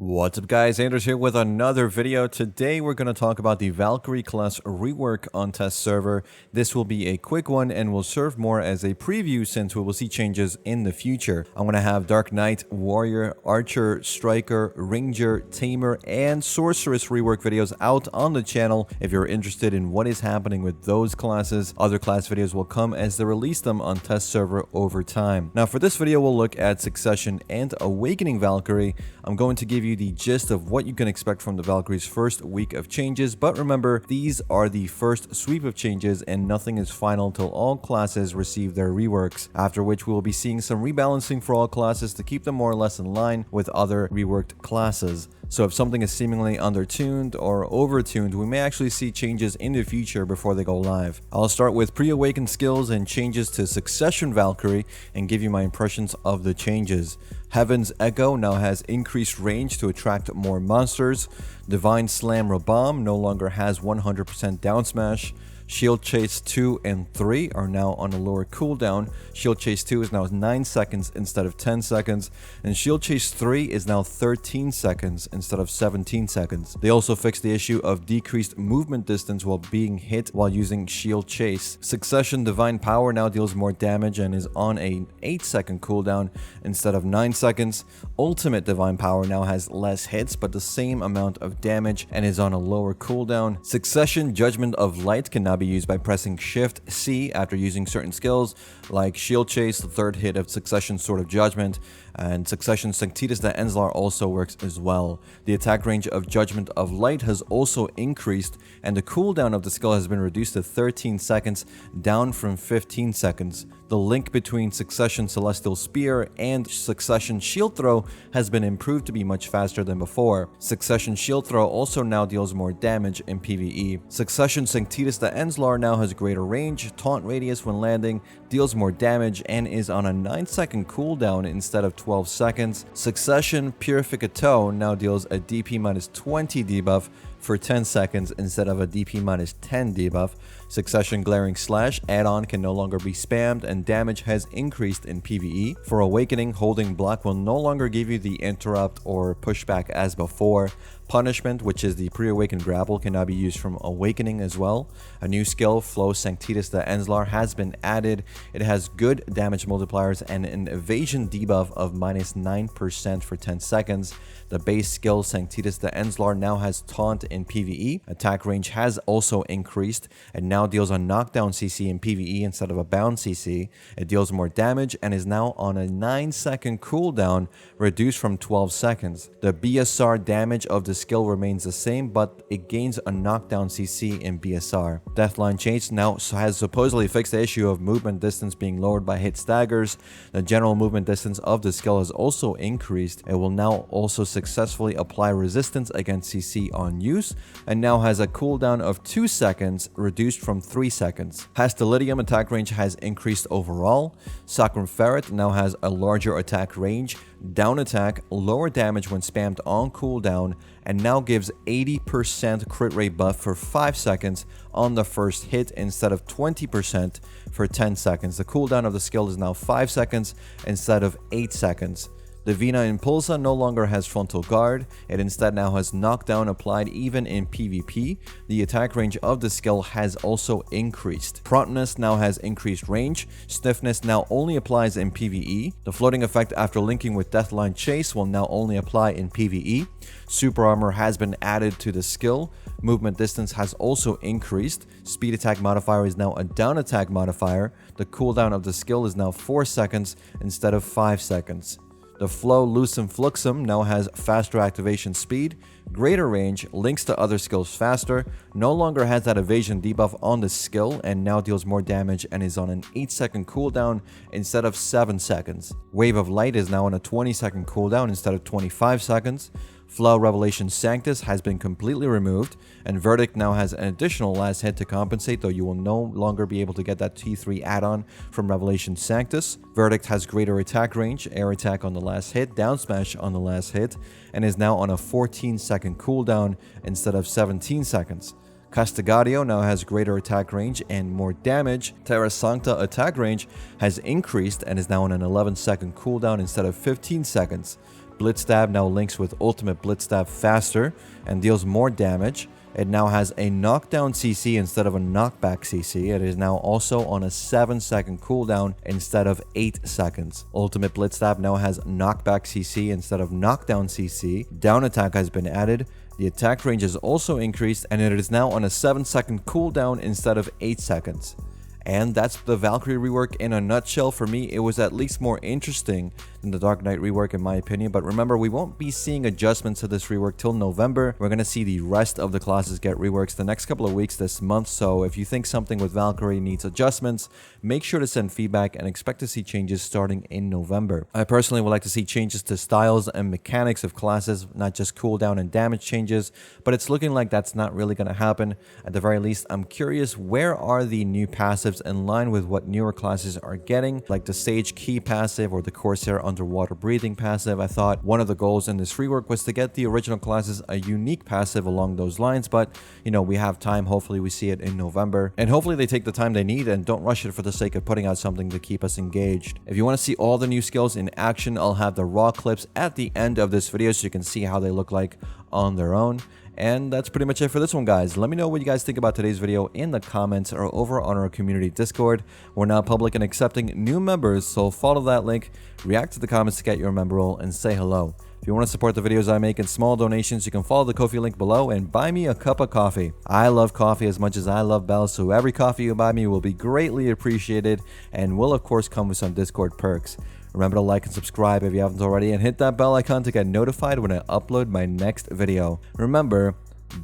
What's up guys, Anders here with another video. Today we're going to talk about the Valkyrie class rework on test server. This will be a quick one and will serve more as a preview since we will see changes in the future. I'm going to have Dark Knight, Warrior, Archer, Striker, Ranger, Tamer, and Sorceress rework videos out on the channel. If you're interested in what is happening with those classes, other class videos will come as they release them on test server over time. Now for this video we'll look at Succession and Awakening Valkyrie. I'm going to give you the gist of what you can expect from the Valkyrie's first week of changes, but remember, these are the first sweep of changes and nothing is final till all classes receive their reworks, after which we will be seeing some rebalancing for all classes to keep them more or less in line with other reworked classes. So if something is seemingly undertuned or overtuned, we may actually see changes in the future before they go live. I'll start with pre-awakened skills and changes to Succession Valkyrie and give you my impressions of the changes. Heaven's Echo now has increased range to attract more monsters. Divine Slam Rabam no longer has 100% down smash. Shield Chase 2 and 3 are now on a lower cooldown. Shield Chase 2 is now 9 seconds instead of 10 seconds, and Shield Chase 3 is now 13 seconds instead of 17 seconds. They also fixed the issue of decreased movement distance while being hit while using Shield Chase. Succession Divine Power now deals more damage and is on a 8-second cooldown instead of 9 seconds. Ultimate Divine Power now has less hits but the same amount of damage and is on a lower cooldown. Succession Judgment of Light can now be used by pressing Shift C after using certain skills like Shield Chase, the third hit of Succession Sword of Judgment, and Succession Sanctitas the Enslar also works as well. The attack range of Judgment of Light has also increased, and the cooldown of the skill has been reduced to 13 seconds, down from 15 seconds. The link between Succession Celestial Spear and Succession Shield Throw has been improved to be much faster than before. Succession Shield Throw also now deals more damage in PvE. Succession Sanctitas the Enslar now has greater range, taunt radius when landing, deals more damage, and is on a 9-second cooldown instead of 12 seconds. Succession Purificato now deals a DP minus 20 debuff for 10 seconds instead of a DP minus 10 debuff. Succession Glaring Slash add-on can no longer be spammed and damage has increased in PvE. For Awakening, holding block will no longer give you the interrupt or pushback as before. Punishment, which is the pre-awakened grapple, can now be used from Awakening as well. A new skill, Flow Sanctitas the Enslar, has been added. It has good damage multipliers and an evasion debuff of minus 9% for 10 seconds. The base skill, Sanctitas the Enslar, now has taunt in PvE. Attack range has also increased and now deals a knockdown CC in PvE instead of a bound CC. It deals more damage and is now on a 9-second cooldown, reduced from 12 seconds. The BSR damage of the skill remains the same, but it gains a knockdown CC in BSR. Deathline Chase now has supposedly fixed the issue of movement distance being lowered by hit staggers. The general movement distance of the skill has also increased. It will now also successfully apply resistance against CC on use, and now has a cooldown of 2 seconds, reduced from 3 seconds. Hastilidium attack range has increased overall. Sacrum Ferret now has a larger attack range, down attack, lower damage when spammed on cooldown, and now gives 80% crit rate buff for 5 seconds on the first hit instead of 20% for 10 seconds. The cooldown of the skill is now 5 seconds instead of 8 seconds. Divina Impulsa no longer has frontal guard. It instead now has knockdown applied even in PvP. The attack range of the skill has also increased. Promptness now has increased range. Stiffness now only applies in PvE. The floating effect after linking with Deathline Chase will now only apply in PvE. Super armor has been added to the skill. Movement distance has also increased. Speed attack modifier is now a down attack modifier. The cooldown of the skill is now 4 seconds instead of 5 seconds. The Flow Lucem Fluxum now has faster activation speed, greater range, links to other skills faster, no longer has that evasion debuff on the skill, and now deals more damage and is on an 8-second cooldown instead of 7 seconds. Wave of Light is now on a 20-second cooldown instead of 25 seconds. Flow Revelation Sanctus has been completely removed, and Verdict now has an additional last hit to compensate, though you will no longer be able to get that T3 add-on from Revelation Sanctus. Verdict has greater attack range, air attack on the last hit, down smash on the last hit, and is now on a 14-second cooldown instead of 17 seconds. Castigadio now has greater attack range and more damage. Terra Sancta attack range has increased and is now on an 11-second cooldown instead of 15 seconds. Blitz Stab now links with Ultimate Blitz Stab faster and deals more damage. It now has a knockdown CC instead of a knockback CC. It is now also on a 7-second cooldown instead of 8 seconds. Ultimate Blitz Stab now has knockback CC instead of knockdown CC. Down attack has been added. The attack range is also increased, and it is now on a 7-second cooldown instead of 8 seconds. And that's the Valkyrie rework in a nutshell. For me, it was at least more interesting than the Dark Knight rework in my opinion. But remember, we won't be seeing adjustments to this rework till November. We're going to see the rest of the classes get reworks the next couple of weeks this month. So if you think something with Valkyrie needs adjustments, make sure to send feedback and expect to see changes starting in November. I personally would like to see changes to styles and mechanics of classes, not just cooldown and damage changes, but it's looking like that's not really going to happen. At the very least, I'm curious, where are the new passives in line with what newer classes are getting, like the Sage Key passive or the Corsair Underwater Breathing passive? I thought one of the goals in this rework was to get the original classes a unique passive along those lines, but you know, we have time. Hopefully we see it in November, and hopefully they take the time they need and don't rush it for the sake of putting out something to keep us engaged. If you want to see all the new skills in action, I'll have the raw clips at the end of this video so you can see how they look like on their own. And that's pretty much it for this one, guys. Let me know what you guys think about today's video in the comments or over on our community Discord. We're now public and accepting new members, so follow that link, react to the comments to get your member role, and say hello. If you want to support the videos I make in small donations, you can follow the Ko-fi link below and buy me a cup of coffee. I love coffee as much as I love bells, so every coffee you buy me will be greatly appreciated and will of course come with some Discord perks. Remember to like and subscribe if you haven't already, and hit that bell icon to get notified when I upload my next video. Remember,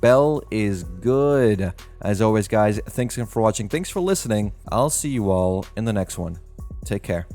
bell is good. As always, guys, thanks again for watching. Thanks for listening. I'll see you all in the next one. Take care.